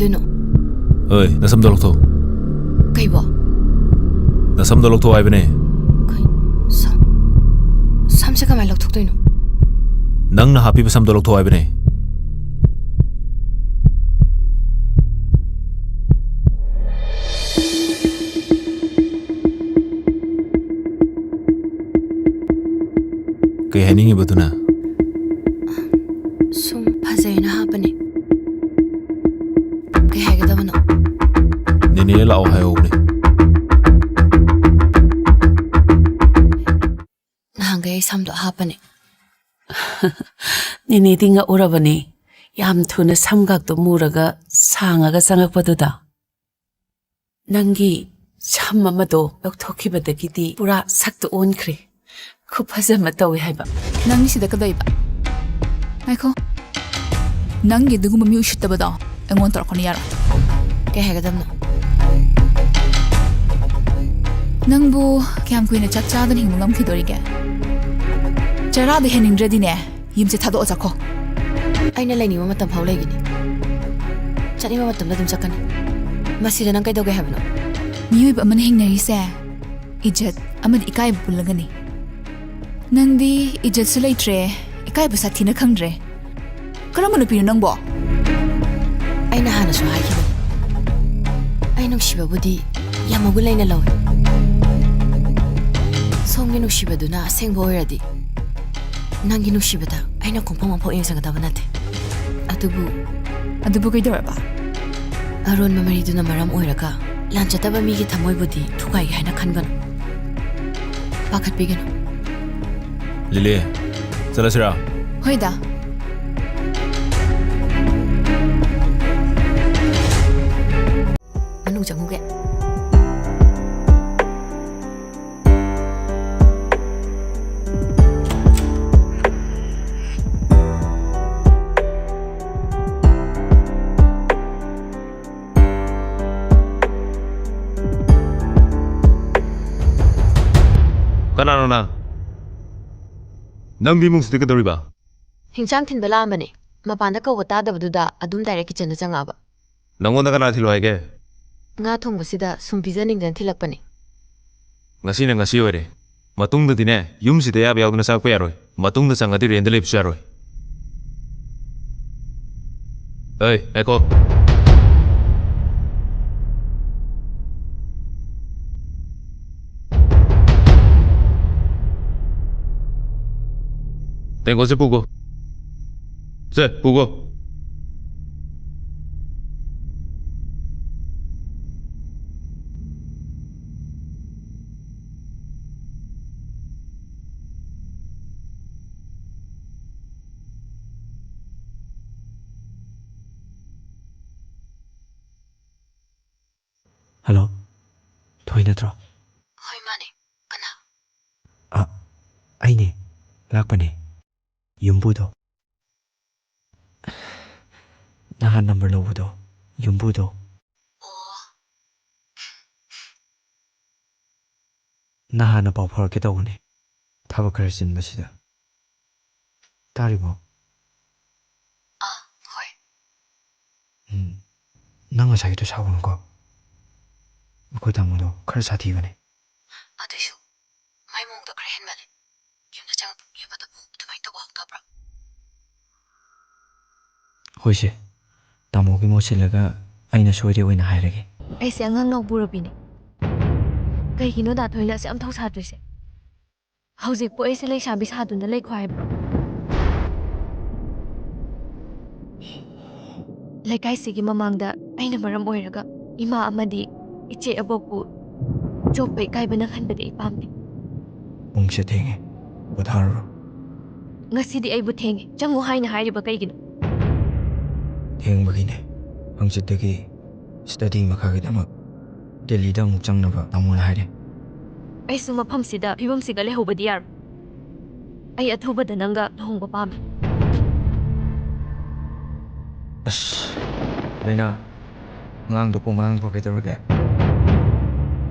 ꯀꯩꯗꯣꯏꯅꯣ? ơi, nasamda lokto. ꯀꯩꯕꯣ? nasamda lokto haibane. ꯀꯩ samse ꯀꯃꯥꯏ ꯂꯧꯊꯣꯛꯇꯣꯏꯅꯣ? Nangna happy ba samda lokto haibane. Kay haningi ba na? ꯁꯨꯝ ꯐꯖꯩꯅ ꯍꯥꯞꯄꯅꯦ. ꯀꯩ ꯍꯥꯏꯒꯗꯕꯅꯣ? Nene lao hayobne. ꯅꯍꯥꯟꯒꯩ ꯑꯩ ꯁꯝꯗꯣ ꯍꯥꯞꯄꯅꯦ. Nini dinga urabani. Yam thuna samgakto muraga sangaga sangakpaduda. Nangi sam amado lawthokibadagidi pura sakto onkre. Khupazama tawi haiba. ꯅꯪ ꯁꯤꯗ ꯀꯗꯩꯕ? ꯉꯥꯏꯈꯣ. ꯅꯪꯒꯤ ꯑꯗꯨꯒꯨꯝꯕ ꯃꯤ ꯎꯁꯤꯠꯇꯕꯗꯣ ꯑꯩꯉꯣꯟꯗ ꯇꯧꯔꯛꯀꯅꯨ ꯌꯥꯔꯣꯏ. ꯀꯩ ꯍꯥꯏꯒꯗꯕꯅꯣ? ꯅꯪꯕꯨ ꯀꯌꯥꯝ ꯀꯨꯏꯅ ꯆꯥꯛ ꯆꯥꯗꯅ ꯍꯤꯡꯕ ꯉꯝꯈꯤꯗꯣꯔꯤꯒꯦ? ꯆꯔꯥꯗ ꯍꯦꯟꯅꯤꯡꯗ꯭ꯔꯗꯤꯅꯦ ꯌꯨꯝꯁꯦ ꯊꯥꯗꯣꯛꯑ ꯆꯠꯈꯣ. ꯑꯩꯅ ꯂꯩꯅꯤꯡꯕ ꯃꯇꯝ ꯐꯥꯎ ꯂꯩꯒꯅꯤ. ꯆꯠꯅꯤꯡꯕ ꯃꯇꯝꯗ ꯑꯗꯨꯝ ꯆꯠꯀꯅꯤ. ꯃꯁꯤꯗ ꯅꯪ ꯀꯩꯗꯧꯒꯦ ꯍꯥꯏꯕꯅꯣ? ꯃꯤꯑꯣꯏꯕ ꯑꯃꯅ ꯍꯤꯡꯅꯔꯤꯁꯦ ꯏꯖꯠ ꯑꯃꯗꯤ ꯏꯀꯥꯏꯕ ꯄꯨꯜꯂꯒꯅꯤ. ꯅꯪꯗꯤ ꯏꯖꯠꯁꯨ ꯂꯩꯇ꯭ꯔꯦ, ꯏꯀꯥꯏꯕ ꯁꯥꯊꯤꯅ ꯈꯪꯗ꯭ꯔꯦ. ꯀꯔꯝꯕ ꯅꯨꯄꯤꯅꯣ ꯅꯪꯕꯣ? ꯑꯩꯅ ꯍꯥꯟꯅꯁꯨ ꯍꯥꯏꯈꯤꯕꯅꯤ. ꯑꯩ ꯅꯨꯡꯁꯤꯕꯕꯨꯗꯤ ꯌꯥꯝ ꯃꯒꯨꯟ ꯂꯩꯅ ꯂꯧꯏ. ꯁꯣꯝꯒꯤ ꯅꯨꯡꯁꯤꯕꯗꯨꯅ ꯑꯁꯦꯡꯕ ꯑꯣꯏꯔꯗꯤ ꯅꯪꯒꯤ ꯅꯨꯡꯁꯤꯕꯗ ꯑꯩꯅ ꯈꯣꯡꯐꯝ ꯑꯃꯐꯥꯎ ꯌꯦꯡꯁꯤꯟꯒꯗꯕ ꯅꯠꯇꯦ. ꯑꯗꯨꯕꯨ ꯀꯩꯗꯧꯔꯕ? ꯑꯔꯣꯟꯕ ꯃꯔꯤꯗꯨꯅ ꯃꯔꯝ ꯑꯣꯏꯔꯒ ꯂꯥꯟꯖꯗꯕ ꯃꯤꯒꯤ ꯊꯃꯣꯏꯕꯨꯗꯤ ꯊꯨꯒꯥꯏꯒꯦ ꯍꯥꯏꯅ ꯈꯟꯒꯅꯨ. ꯄꯥꯈꯠꯄꯤꯒꯅꯨ. Lily, chalasira. ꯍꯣꯏꯗ. ꯃꯅꯨꯡ ꯆꯪꯉꯨꯒꯦ. Kanano nang? Nang di mong sida kadoriba? ꯍꯤꯡꯆꯥꯡ ꯊꯤꯟꯕ ꯂꯥꯛꯑꯝꯕꯅꯦ. ꯃꯄꯥꯟꯗ ꯀꯧꯕ ꯇꯥꯗꯕꯗꯨꯗ ꯑꯗꯨꯝ direct ꯀꯤꯆꯟꯗ ꯆꯪꯉꯛꯑꯕ. Nangonda kana thilo haige? ꯉꯥ ꯊꯣꯡꯕꯁꯤꯗ ꯁꯨꯝ ꯄꯤꯖꯅꯤꯡꯗꯅ ꯊꯤꯜꯂꯛꯄꯅꯦ. Ngasi na ngasi oire. Matungda dine yumsida yaba yawduna sakpa yaroi. Matungda changadi renda lepsu yaroi. Hey, eko. Tengo se pugo. Se pugo. Hello, Thoi natro? ꯍꯣꯏ ꯃꯥꯅꯦ. ꯀꯅꯥ? ꯑꯩꯅꯦ ꯂꯥꯛꯄꯅꯦ ꯌꯨꯝꯕꯨꯗꯣ. ꯅꯍꯥꯟ number ꯂꯧꯕꯗꯣ ꯌꯨꯝꯕꯨꯗꯣ. ꯅꯍꯥꯟꯅ ꯄꯥꯎ ꯐꯥꯎꯔꯛꯀꯦ ꯇꯧꯕꯅꯦ. ꯊꯕꯛ ꯈꯔ ꯆꯤꯟꯕꯁꯤꯗ. ꯇꯥꯔꯤꯕꯣ? ꯍꯣꯏ. ꯅꯪ ꯉꯁꯥꯏꯒꯤꯗꯣ ꯁꯥꯎꯒꯅꯨꯀꯣ. ꯑꯩꯈꯣꯏ ꯇꯥꯃꯣꯗꯣ ꯈꯔ ꯁꯥꯊꯤꯕꯅꯦ. ꯑꯗꯨꯏꯁꯨ ꯃꯥꯏ ꯃꯑꯣꯡꯗꯣ ꯈꯔ ꯍꯦꯟꯃꯜꯂꯦ. ꯌꯨꯝꯗ ꯆꯪꯉꯛꯄꯗꯕꯨ ꯑꯗꯨꯃꯥꯏꯅ ꯇꯧꯕ ꯍꯧꯅꯕ꯭ꯔꯣ? ꯍꯣꯏꯁꯦ, ꯇꯥꯃꯣꯒꯤ ꯃꯍꯨꯠ ꯁꯤꯜꯂꯒ ꯑꯩꯅ ꯁꯣꯏꯗꯦ ꯑꯣꯏꯅ ꯍꯥꯏꯔꯒꯦ. ꯑꯩꯁꯦ ꯑꯉꯥꯡ ꯅꯧꯕꯨꯔꯕꯤꯅꯦ. ꯀꯩꯒꯤꯅꯣ ꯗꯥ ꯊꯣꯏꯅ ꯑꯁ ꯌꯥꯝ ꯊꯧ ꯁꯥꯗ꯭ꯔꯤꯁꯦ? ꯍꯧꯖꯤꯛꯄꯨ ꯑꯩꯁꯦ ꯂꯩꯁꯥꯕꯤ ꯁꯥꯗꯨꯅ ꯂꯩꯈꯣ ꯍꯥꯏꯕ꯭ꯔꯣ? ꯂꯩꯀꯥꯏꯁꯤꯒꯤ ꯃꯃꯥꯡꯗ ꯑꯩꯅ ꯃꯔꯝ ꯑꯣꯏꯔꯒ ꯏꯃꯥ ꯑꯃꯗꯤ ꯏꯆꯦ ꯑꯕꯣꯛꯄꯨ ꯆꯣꯞꯄ ꯏꯀꯥꯏꯕ ꯅꯪꯍꯟꯕꯗꯤ ꯑꯩ ꯄꯥꯝꯗꯦ. ꯄꯨꯡꯁꯦ ꯊꯦꯡꯉꯦ, ꯄꯣꯊꯥꯔꯨꯔꯣ. ꯉꯁꯤꯗꯤ ꯑꯩꯕꯨ ꯊꯦꯡꯉꯦ ꯆꯪꯉꯨ ꯍꯥꯏꯅ ꯍꯥꯏꯔꯤꯕ ꯀꯩꯒꯤꯅꯣ? ꯊꯦꯡꯕꯒꯤꯅꯦ. ꯍꯪꯆꯤꯠꯇꯒꯤ ꯁ꯭ꯇꯗꯤ ꯃꯈꯥꯒꯤꯗꯃꯛ ꯗꯦꯜꯂꯤꯗ ꯑꯃꯨꯛ ꯆꯪꯅꯕ ꯇꯥꯃꯣꯅ ꯍꯥꯏꯔꯦ. ꯑꯩꯁꯨ ꯃꯐꯝꯁꯤꯗ ꯐꯤꯕꯝꯁꯤꯒ ꯂꯩꯍꯧꯕꯗꯤ ꯌꯥꯔꯣꯏ. ꯑꯩ ꯑꯊꯨꯕꯗ ꯅꯪꯒ ꯂꯨꯍꯣꯡꯕ ꯄꯥꯝꯃꯤ. ꯑꯁ, ꯂꯩꯅꯥ, ꯑꯉꯥꯡꯗꯣ ꯄꯨꯡꯉꯥꯡꯕ ꯀꯩꯗꯧꯔꯒꯦ?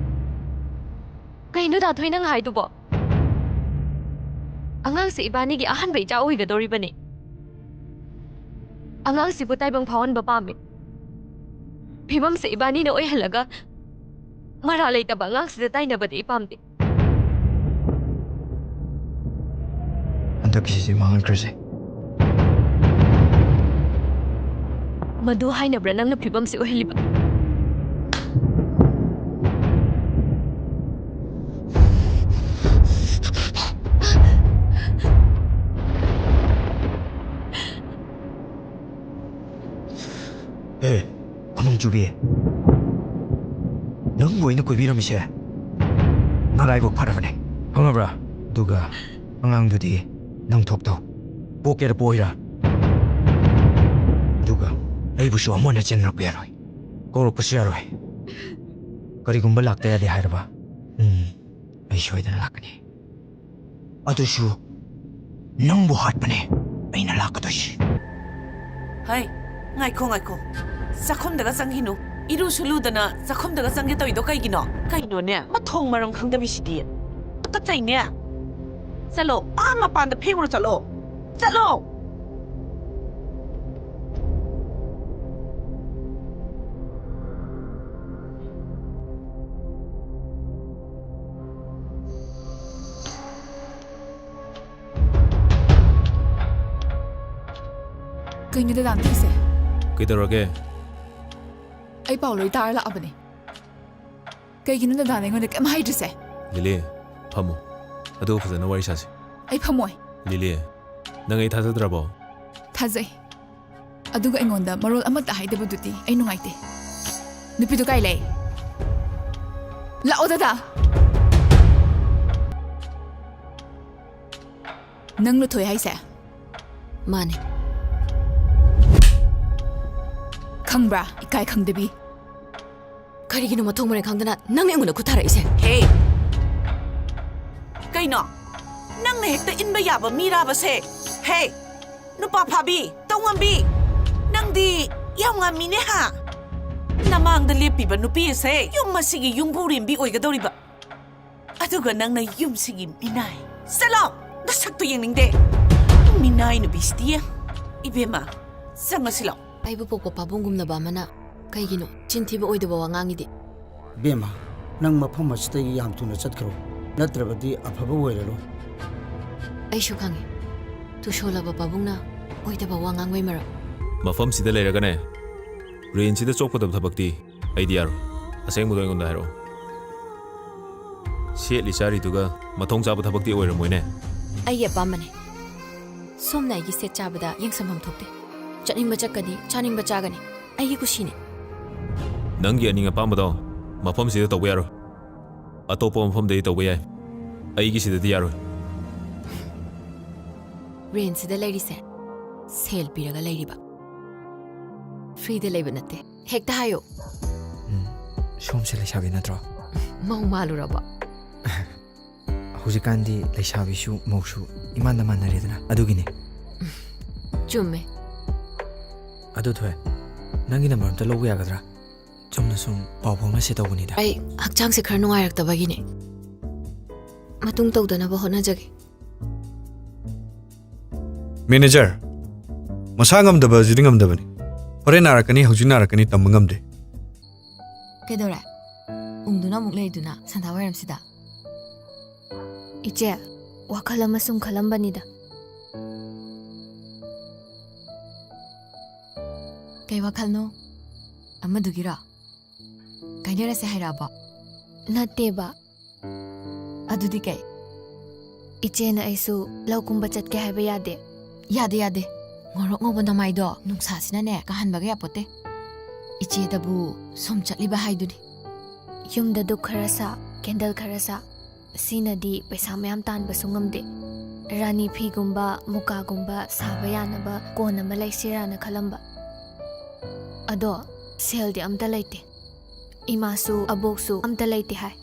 ꯀꯩꯅꯣ ꯗꯥ ꯊꯣꯏ ꯅꯪ ꯍꯥꯏꯗꯨꯕꯣ? ꯑꯉꯥꯡꯁꯤ ꯏꯕꯥꯅꯤꯒꯤ ꯑꯍꯥꯟꯕ ꯏꯆꯥ ꯑꯣꯏꯒꯗꯧꯔꯤꯕꯅꯤ. ꯑꯉꯥꯡꯁꯤꯕꯨ ꯇꯥꯏꯕꯪ ꯐꯥꯎꯍꯟꯕ ꯄꯥꯝꯃꯤ. ꯐꯤꯕꯝꯁꯦ ꯏꯕꯥꯅꯤꯅ ꯑꯣꯏꯍꯜꯂꯒ ꯃꯔꯥ ꯂꯩꯇꯕ ꯑꯉꯥꯡꯁꯤꯗ ꯇꯥꯏꯅꯕꯗꯤ ꯑꯩ ꯄꯥꯝꯗꯦ ꯍꯟꯗꯛꯀꯤꯁꯤ ꯃꯥꯡꯍꯟꯈ꯭ꯔꯁꯦ ꯃꯗꯨ ꯍꯥꯏꯅꯕ꯭ꯔꯥ ꯅꯪꯅ ꯐꯤꯕꯝꯁꯦ ꯑꯣꯏꯍꯜꯂꯤꯕ ꯈꯨꯅꯨꯡꯆꯨꯕꯤ ꯅꯪꯕꯨ ꯑꯩꯅ ꯀꯣꯏꯕꯤꯔꯝꯃꯤꯁꯦ ꯅꯔꯥꯏꯕꯛ ꯐꯔꯕꯅꯦ ꯈꯪꯉꯕ꯭ꯔꯥ ꯑꯗꯨꯒ ꯑꯉꯥꯡꯗꯨꯗꯤ ꯅꯪ ꯊꯣꯛꯇꯧ ꯄꯣꯛꯀꯦꯔ ꯄꯣꯏꯔꯥ ꯑꯗꯨꯒ ꯑꯩꯕꯨꯁꯨ ꯑꯃꯨꯛ ꯆꯦꯟꯅꯔꯛꯄ ꯌꯥꯔꯣꯏ ꯀꯧꯔꯛꯄꯁꯨ ꯌꯥꯔꯣꯏ ꯀꯔꯤꯒꯨꯝꯕ ꯂꯥꯛꯇ ꯌꯥꯗꯦ ꯍꯥꯏꯔꯕ ꯑꯩ ꯁꯣꯏꯗꯅ ꯂꯥꯛꯀꯅꯤ ꯑꯗꯨꯁꯨ ꯅꯪꯕꯨ ꯍꯥꯠꯄꯅꯦ ꯑꯩꯅ ꯂꯥꯛꯀꯗꯣꯏꯁꯤ ꯍꯥꯏ ꯉꯥꯏꯈꯣ ꯆꯥꯛꯈꯨꯝꯗꯒ ꯆꯪꯈꯤꯅꯨ 이루ꯁꯨ ꯂꯨꯗꯅ ꯆꯥꯛꯈꯨꯝꯗꯒ ꯆꯪꯒꯦ ꯇꯧꯏꯗꯣ ꯀꯩꯒꯤꯅꯣ ꯀꯩꯅꯣꯅꯦ ꯃꯊꯣꯡ ꯃꯔꯝ ꯈꯪꯗꯕꯤꯁꯤꯗꯤ ꯇꯨꯀꯠꯆꯩꯅꯦ ꯆꯠꯂꯣ ꯃꯄꯥꯟꯗ ꯐꯦꯡꯉꯨꯔ ꯆꯠꯂꯣ ꯀꯩꯅꯣ ꯗꯗꯥ ꯅꯪꯁꯦ ꯀꯩꯗꯧꯔꯒꯦ ꯑꯩ ꯄꯥꯎ ꯂꯣꯏ ꯇꯥꯔ ꯂꯥꯛꯑꯕꯅꯦ ꯀꯩꯒꯤꯅꯣ ꯗꯗꯥꯅ ꯑꯩꯉꯣꯟꯗ ꯀꯩꯝ ꯍꯥꯏꯗ꯭ꯔꯤꯁꯦ ꯂꯤꯂꯤ ꯐꯝꯃꯨ ꯑꯗꯨꯒ ꯐꯖꯅ ꯋꯥꯔꯤ ꯁꯥꯁꯤ ꯑꯩ ꯐꯝꯃꯣꯏ ꯂꯤꯂꯤ ꯅꯪ ꯑꯩ ꯊꯥꯖꯗ꯭ꯔꯕꯣ ꯊꯥꯖꯩ ꯑꯗꯨꯒ ꯑꯩꯉꯣꯟꯗ ꯃꯔꯣꯜ ꯑꯃꯠꯇ ꯍꯥꯏꯗꯕꯗꯨꯗꯤ ꯑꯩ ꯅꯨꯡꯉꯥꯏꯇꯦ ꯅꯨꯄꯤꯗꯣ ꯀꯥꯏ ꯂꯩ ꯂꯥꯛꯑꯣ ꯗꯗꯥ ꯅꯪ ꯂꯨꯊꯣꯏ ꯍꯥꯏꯁꯦ ꯃꯥꯅꯦ ꯈꯪꯕ꯭ꯔꯥ ꯏꯀꯥꯏ ꯈꯪꯗꯕꯤ ꯀꯔꯤꯒꯤꯅꯣ ꯃꯊꯣꯡ ꯃꯔꯝ ꯈꯪꯗꯅ ꯅꯪ ꯑꯩꯉꯣꯟꯗ ꯈꯨꯠ ꯊꯥꯔꯛꯏꯁꯦ ꯍꯦ ꯀꯩꯅꯣ ꯅꯪꯅ ꯍꯦꯛꯇ 인ꯕ ꯌꯥꯕ ꯃꯤꯔꯥꯕꯁꯦ ꯍꯦ ꯅꯨꯄꯥ ꯐꯥꯕꯤ ꯇꯧꯉꯝꯕꯤ ꯅꯪꯗꯤ ꯌꯥꯝ ꯉꯝꯃꯤꯅꯦ ꯍꯥ ꯅꯃꯥꯡꯗ ꯂꯦꯞꯄꯤꯕ ꯅꯨꯄꯤ ꯑꯁꯦ ꯌꯨꯝ ꯑꯁꯤꯒꯤ ꯌꯨꯝꯕꯨꯔꯦꯝꯕꯤ ꯑꯣꯏꯒꯗꯧꯔꯤꯕ ꯑꯗꯨꯒ ꯅꯪꯅ ꯌꯨꯝꯁꯤꯒꯤ ꯃꯤꯅꯥꯏ ꯆꯠꯂꯣ ꯅꯁꯛꯇꯣ ꯌꯦꯡꯅꯤꯡꯗꯦ ꯃꯤꯅꯥꯏ ꯅꯨꯄꯤꯁꯤꯗꯤ 이베마 ꯆꯪꯉꯁꯤꯂꯣ ꯑꯩꯕꯨ ꯄꯣꯛꯄ ꯄꯥꯕꯨꯡꯒꯨꯝꯂꯕ ꯑꯃꯅ ꯀꯩꯒꯤꯅꯣ ꯆꯤꯟꯊꯤꯕ ꯑꯣꯏꯗꯕ ꯋꯥ ꯉꯥꯡꯉꯤꯗꯤ ꯕꯦꯝꯃ ꯅꯪ ꯃꯐꯝ ꯑꯁꯤꯗꯒꯤ ꯌꯥꯝ ꯊꯨꯅ ꯆꯠꯈ꯭ꯔꯣ ꯅꯠꯇ꯭ꯔꯕꯗꯤ ꯑꯐꯕ ꯑꯣꯏꯔꯔꯣꯏ ꯑꯩꯁꯨ ꯈꯪꯉꯤ ꯇꯨꯁꯣꯜꯂꯕ ꯄꯥꯕꯨꯡꯅ ꯑꯣꯏꯗꯕ ꯋꯥ ꯉꯥꯡꯕꯩ ꯃꯔꯝ ꯃꯐꯝꯁꯤꯗ ꯂꯩꯔꯒꯅꯦ ꯔꯦꯟꯁꯤꯗ ꯆꯣꯛꯀꯗꯕ ꯊꯕꯛꯇꯤ ꯑꯩꯗꯤ ꯌꯥꯔꯣꯏ ꯑꯁꯦꯡꯕꯗꯣ ꯑꯩꯉꯣꯟꯗ ꯍꯥꯏꯔꯛꯑꯣ ꯁꯦꯠꯂꯤ ꯆꯥꯔꯤꯗꯨꯒ ꯃꯊꯣꯡ ꯆꯥꯕ ꯊꯕꯛꯇꯤ ꯑꯣꯏꯔꯝꯃꯣꯏꯅꯦ ꯑꯩꯒꯤ ꯑꯄꯥꯝꯕꯅꯦ ꯁꯣꯝꯅ ꯑꯩꯒꯤ ꯁꯦꯠ ꯆꯥꯕꯗ ꯌꯦꯡꯁꯟꯐꯝ ꯊꯣꯛꯇꯦ ꯆꯠꯅꯤꯡꯕ ꯆꯠꯀꯅꯤ ꯆꯥꯅꯤꯡꯕ ꯆꯥꯒꯅꯤ ꯑꯩꯒꯤ ꯀꯨꯁꯤꯅꯤ ꯅꯪꯒꯤ ꯑꯅꯤꯡ ꯑꯄꯥꯝꯕꯗꯣ ꯃꯐꯝꯁꯤꯗ ꯇꯧꯕ ꯌꯥꯔꯣꯏ ꯑꯇꯣꯞꯄ ꯃꯐꯝꯗꯒꯤ ꯇꯧꯕ ꯌꯥꯏ ꯑꯩꯒꯤꯁꯤꯗꯗꯤ ꯌꯥꯔꯣꯏ ꯔꯦꯟꯁꯤꯗ ꯂꯩꯔꯤꯁꯦ ꯁꯦꯜ ꯄꯤꯔꯒ ꯂꯩꯔꯤꯕ ꯐ꯭ꯔꯤꯗ ꯂꯩꯕ ꯅꯠꯇꯦ ꯍꯦꯛꯇ ꯍꯥꯏꯌꯣ ꯁꯣꯝꯁꯦ ꯂꯩꯁꯥꯕꯤ ꯅꯠꯇ꯭ꯔꯣ ꯃꯧ ꯃꯥꯜꯂꯨꯔꯕ ꯍꯧꯖꯤꯛꯀꯥꯟꯗꯤ ꯂꯩꯁꯥꯕꯤꯁꯨ ꯃꯧꯁꯨ ꯏꯃꯥꯟꯗ ꯃꯥꯟꯅꯔꯦꯗꯅ ꯑꯗꯨꯒꯤꯅꯤ ꯆꯨꯝꯃꯦ ꯑꯗꯨ ꯊꯣꯏ ꯅꯪꯒꯤ ꯅꯝꯕꯔ ꯑꯝꯇ ꯂꯧꯕ ꯌꯥꯒꯗ꯭ꯔꯥ ꯆꯨꯝꯅ ꯁꯨꯝ ꯄꯥꯎ ꯐꯥꯎꯅꯁꯦ ꯇꯧꯕꯅꯤꯗ ꯑꯩ ꯍꯛꯆꯥꯡꯁꯦ ꯈꯔ ꯅꯨꯡꯉꯥꯏꯔꯛꯇꯕꯒꯤꯅꯦ ꯃꯇꯨꯡ ꯇꯧꯗꯅꯕ ꯍꯣꯠꯅꯖꯒꯦ ꯃꯦꯅꯦꯖꯔ ꯃꯁꯥ ꯉꯝꯗꯕꯁꯤꯗꯤ ꯉꯝꯗꯕꯅꯤ ꯍꯣꯔꯦꯟ ꯅꯥꯔꯛꯀꯅꯤ ꯍꯧꯖꯤꯛ ꯅꯥꯔꯛꯀꯅꯤ ꯇꯝꯕ ꯉꯝꯗꯦ ꯀꯩꯗꯧꯔꯦ ꯎꯪꯗꯨꯅ ꯑꯃꯨꯛ ꯂꯩꯗꯨꯅ ꯁꯟꯊꯥ ꯋꯥꯏꯔꯝꯁꯤꯗ ꯏꯆꯦ ꯋꯥꯈꯜ ꯑꯃ ꯁꯨꯝ ꯈꯜꯂꯝꯕꯅꯤꯗ ꯀꯩ ꯋꯥꯈꯜꯅꯣ ꯑꯃꯗꯨꯒꯤꯔꯣ ꯀꯥꯏꯅꯔꯁꯦ ꯍꯥꯏꯔꯛꯑꯕꯣ ꯅꯠꯇꯦꯕ ꯑꯗꯨꯗꯤ ꯀꯩ ꯏꯆꯦꯅ ꯑꯩꯁꯨ ꯂꯧꯀꯨꯝꯕ ꯆꯠꯀꯦ ꯍꯥꯏꯕ ꯌꯥꯗꯦ ꯌꯥꯗꯦ ꯉꯧꯔꯣꯛ ꯉꯧꯕ ꯅꯃꯥꯏꯗꯣ ꯅꯨꯡꯁꯥꯁꯤꯅꯅꯦ ꯀꯥꯍꯟꯕꯒ ꯌꯥꯄꯣꯠꯇꯦ ꯏꯆꯦꯗꯕꯨ ꯁꯨꯝ ꯆꯠꯂꯤꯕ ꯍꯥꯏꯗꯨꯅꯤ ꯌꯨꯝꯗ ꯗꯨꯛ ꯈꯔ ꯁꯥ ꯀꯦꯟꯗꯜ ꯈꯔ ꯁꯥ ꯁꯤꯅꯗꯤ ꯄꯩꯁꯥ ꯃꯌꯥꯝ ꯇꯥꯟꯕꯁꯨ ꯉꯝꯗꯦ ꯔꯥꯅꯤ ꯐꯤꯒꯨꯝꯕ ꯃꯨꯀꯥꯒꯨꯝꯕ ꯁꯥꯕ ꯌꯥꯅꯕ ꯀꯣꯟ ꯑꯃ ꯂꯩꯁꯤꯔꯥꯅ ꯈꯜꯂꯝꯕ ꯑꯗꯣ ꯁꯦꯜꯗꯤ ꯑꯝꯇ ꯂꯩꯇꯦ ꯏꯃꯥꯁꯨ ꯑꯕꯣꯛꯁꯨ ꯑꯝꯇ ꯂꯩꯇꯦ ꯍꯥꯏ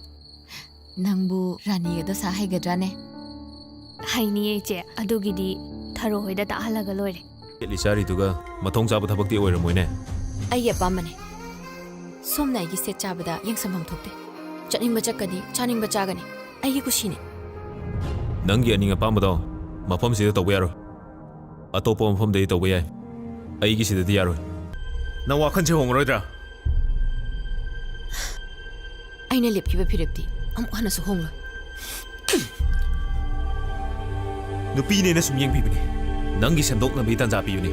ꯅꯪꯕꯨ ꯔꯥꯅꯤꯒꯗꯣ ꯁꯥ ꯍꯩꯒꯗ꯭ꯔꯥꯅꯦ ꯍꯩꯅꯤꯌꯦ ꯏꯆꯦ ꯑꯗꯨꯒꯤꯗꯤ ꯊꯔꯣ ꯍꯣꯏꯗ ꯇꯥꯍꯜꯂꯒ ꯂꯣꯏꯔꯦ ꯁꯦꯠꯂꯤ ꯆꯥꯔꯤꯗꯨꯒ ꯃꯊꯣꯡ ꯆꯥꯕ ꯊꯕꯛꯇꯤ ꯑꯣꯏꯔꯝꯃꯣꯏꯅꯦ ꯑꯩꯒꯤ ꯑꯄꯥꯝꯕꯅꯦ ꯁꯣꯝꯅ ꯑꯩꯒꯤ ꯁꯦꯠ ꯆꯥꯕꯗ ꯌꯦꯡꯁꯟꯐꯝ ꯊꯣꯛꯇꯦ ꯆꯠꯅꯤꯡꯕ ꯆꯠꯀꯅꯤ ꯆꯥꯅꯤꯡꯕ ꯆꯥꯒꯅꯤ ꯑꯩꯒꯤ ꯀꯨꯁꯤꯅꯤ ꯅꯪꯒꯤ ꯑꯅꯤꯡ ꯑꯄꯥꯝꯕꯗꯣ ꯃꯐꯝꯁꯤꯗ ꯇꯧꯕ ꯌꯥꯔꯣꯏ ꯑꯇꯣꯞꯄ ꯃꯐꯝꯗꯒꯤ ꯇꯧꯕ ꯌꯥꯏ ꯑꯩꯒꯤꯁꯤꯗꯗꯤ ꯌꯥꯔꯣꯏ ꯅꯪ ꯋꯥꯈꯜꯁꯦ ꯍꯣꯡꯉꯔꯣꯏꯗ꯭ꯔꯥ ꯑꯩꯅ ꯂꯦꯞꯈꯤꯕ ꯐꯤꯔꯦꯞꯇꯤ ꯑꯃꯨꯛ ꯍꯟꯅꯁꯨ ꯍꯣꯡꯂꯣꯏ. ꯅꯨꯄꯤꯅꯦꯅ ꯁꯨꯝ ꯌꯦꯡꯕꯤꯕꯅꯤ. ꯅꯪꯒꯤ ꯁꯦꯝꯗꯣꯛꯅꯕꯒꯤ ꯇꯥꯟꯖꯥ ꯄꯤꯌꯨꯅꯤ.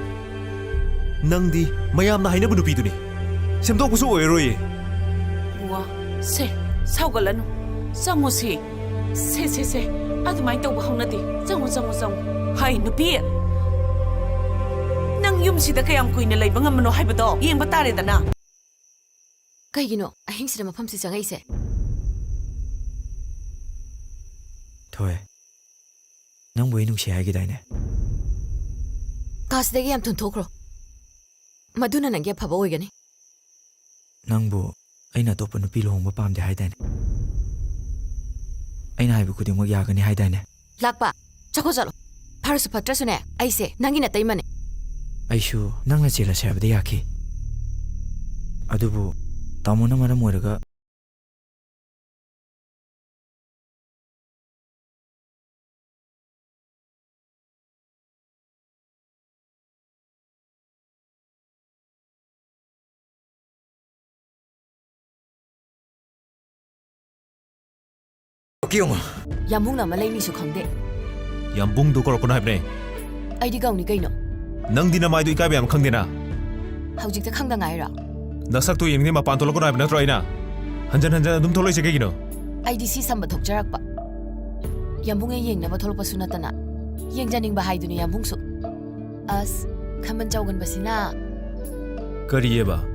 ꯅꯪꯗꯤ ꯃꯌꯥꯝꯅ ꯍꯥꯏꯅꯕ ꯅꯨꯄꯤꯗꯨꯅꯤ. ꯁꯦꯝꯗꯣꯛꯄꯁꯨ ꯑꯣꯏꯔꯔꯣꯏꯌꯦ. ꯋꯥ ꯁꯦ ꯁꯥꯎꯒꯠꯂꯅꯨ. ꯆꯪꯉꯨ ꯁꯤ. ꯁꯦ ꯑꯗꯨꯃꯥꯏꯅ ꯇꯧꯕ ꯍꯧꯅꯗꯦ. ꯆꯪꯉꯨ. ꯍꯥꯏ ꯅꯨꯄꯤ. ꯅꯪ ꯌꯨꯝꯁꯤꯗ ꯀꯌꯥꯝ ꯀꯨꯏꯅ ꯂꯩꯕ ꯉꯝꯕꯅꯣ ꯍꯥꯏꯕꯗꯣ ꯌꯦꯡꯕ ꯇꯥꯔꯦꯗꯅ. ꯀꯩꯒꯤꯅꯣ ꯑꯍꯤꯡꯁꯤꯗ ꯃꯐꯝꯁꯤ ꯆꯪꯉꯛꯏꯁꯦ? ꯊꯣꯏ ꯅꯪꯕꯨ ꯑꯩ ꯅꯨꯡꯁꯤ ꯍꯥꯏꯒꯤꯗꯥꯏꯅꯦ? ꯀꯥꯁꯤꯗꯒꯤ ꯌꯥꯝ ꯊꯨꯟꯊꯣꯛꯈ꯭ꯔꯣ. ꯃꯗꯨꯅ ꯅꯪꯒꯤ ꯑꯐꯕ ꯑꯣꯏꯒꯅꯤ. ꯅꯪꯕꯨ ꯑꯩꯅ ꯑꯇꯣꯞꯄ ꯅꯨꯄꯤ ꯂꯨꯍꯣꯡꯕ ꯄꯥꯝꯗꯦ ꯍꯥꯏꯗꯥꯏꯅꯦ? ꯑꯩꯅ ꯍꯥꯏꯕ ꯈꯨꯗꯤꯡꯃꯛ ꯌꯥꯒꯅꯤ ꯍꯥꯏꯗꯥꯏꯅꯦ? ꯂꯥꯛꯄ ꯆꯠꯂꯣ. ꯐꯔꯁꯨ ꯐꯠꯇ꯭ꯔꯁꯨꯅꯦ ꯑꯩꯁꯦ ꯅꯪꯒꯤ ꯅꯇꯩꯃꯅꯦ. ꯑꯩꯁꯨ ꯅꯪꯅ ꯆꯦꯜꯂꯁꯦ ꯍꯥꯏꯕꯗ ꯌꯥꯈꯤ. ꯑꯗꯨꯕꯨ ꯇꯥꯃꯣꯅ ꯃꯔꯝ ꯑꯣꯏꯔꯒ ꯌꯥꯝꯕꯨꯡꯅ ꯑꯃ ꯂꯩꯅꯤꯁꯨ ꯈꯪꯗꯦ. ꯌꯥꯝꯕꯨꯡꯗꯣ ꯀꯧꯔꯛꯀꯅꯣ ꯍꯥꯏꯕꯅꯦ. ꯑꯩꯗꯤ ꯒꯧꯅꯤ ꯀꯩꯅꯣ. ꯅꯪꯗꯤ ꯅꯃꯥꯏꯗꯣ ꯏꯀꯥꯏꯕ ꯌꯥꯝ ꯈꯪꯗꯦꯅ. ꯍꯧꯖꯤꯛꯇ ꯈꯪꯗ ꯉꯥꯏꯔꯣ. ꯅꯁꯛꯇꯣ ꯌꯦꯡꯅꯤ ꯃꯄꯥꯟ ꯊꯣꯛꯂꯛꯀꯅꯣ ꯍꯥꯏꯕ ꯅꯠꯇ꯭ꯔꯣ ꯑꯩꯅ? ꯍꯟꯖꯟ ꯑꯗꯨꯝ ꯊꯣꯛꯂꯛꯏꯁꯦ ꯀꯩꯒꯤꯅꯣ? ꯑꯩꯗꯤ ꯁꯤ ꯁꯝꯕ ꯊꯣꯛꯆꯔꯛꯄ. ꯌꯥꯝꯕꯨꯡꯅ ꯌꯦꯡꯅꯕ ꯊꯣꯛꯂꯛꯄꯁꯨ ꯅꯠꯇꯅ ꯌꯦꯡꯖꯅꯤꯡꯕ ꯍꯥꯏꯗꯨꯅꯤ ꯌꯥꯝꯕꯨꯡꯁꯨ. ꯑꯁ ꯈꯝꯕꯟ ꯆꯥꯎꯒꯟꯕꯁꯤꯅ. ꯀꯔꯤꯌꯦꯕ?